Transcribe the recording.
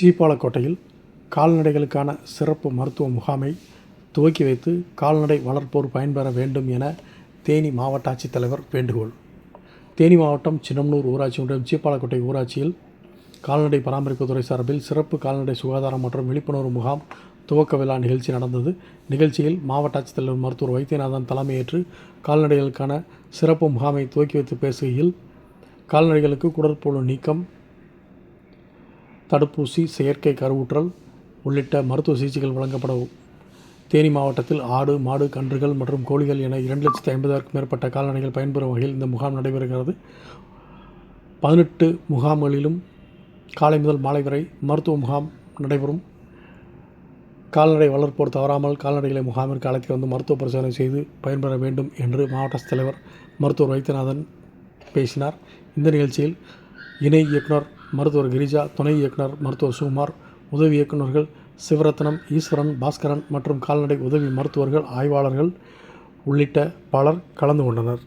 சீப்பாலக்கோட்டையில் கால்நடைகளுக்கான சிறப்பு மருத்துவ முகாமை துவக்கி வைத்து கால்நடை வளர்ப்போர் பயன்பெற வேண்டும் என தேனி மாவட்ட ஆட்சித்தலைவர் வேண்டுகோள். தேனி மாவட்டம் சின்னமனூர் ஊராட்சி ஒன்றியம் சீப்பாலக்கோட்டை ஊராட்சியில் கால்நடை பராமரிப்புத்துறை சார்பில் சிறப்பு கால்நடை சுகாதாரம் மற்றும் விழிப்புணர்வு முகாம் துவக்க விழா நிகழ்ச்சி நடந்தது. நிகழ்ச்சியில் மாவட்ட ஆட்சித்தலைவர் மருத்துவர் வைத்தியநாதன் தலைமையேற்று கால்நடைகளுக்கான சிறப்பு முகாமை துவக்கி வைத்து பேசுகையில், கால்நடைகளுக்கு குடற்புழு நீக்கம், தடுப்பூசி, செயற்கை கருவுற்றல் உள்ளிட்ட மருத்துவ சிகிச்சைகள் வழங்கப்படும். தேனி மாவட்டத்தில் ஆடு, மாடு, கன்றுகள் மற்றும் கோழிகள் என 2,50,000க்கும் மேற்பட்ட கால்நடைகள் பயன்பெறும் வகையில் இந்த முகாம் நடைபெறுகிறது. 18 முகாம்களிலும் காலை முதல் மாலை வரை மருத்துவ முகாம் நடைபெறும். கால்நடை வளர்ப்போர் தவறாமல் கால்நடைகளை முகாமிற்கு அழைத்து வந்து மருத்துவ பரிசோதனை செய்து பயன்பெற வேண்டும் என்று மாவட்ட தலைவர் மருத்துவர் வைத்தியநாதன் பேசினார். இந்த நிகழ்ச்சியில் இணை இயக்குனர் மருத்துவர் கிரிஜா, துணை இயக்குனர் மருத்துவர் சுகுமார், உதவி இயக்குநர்கள் சிவரத்னம், ஈஸ்வரன், பாஸ்கரன் மற்றும் கால்நடை உதவி மருத்துவர்கள், ஆய்வாளர்கள் உள்ளிட்ட பலர் கலந்து கொண்டனர்.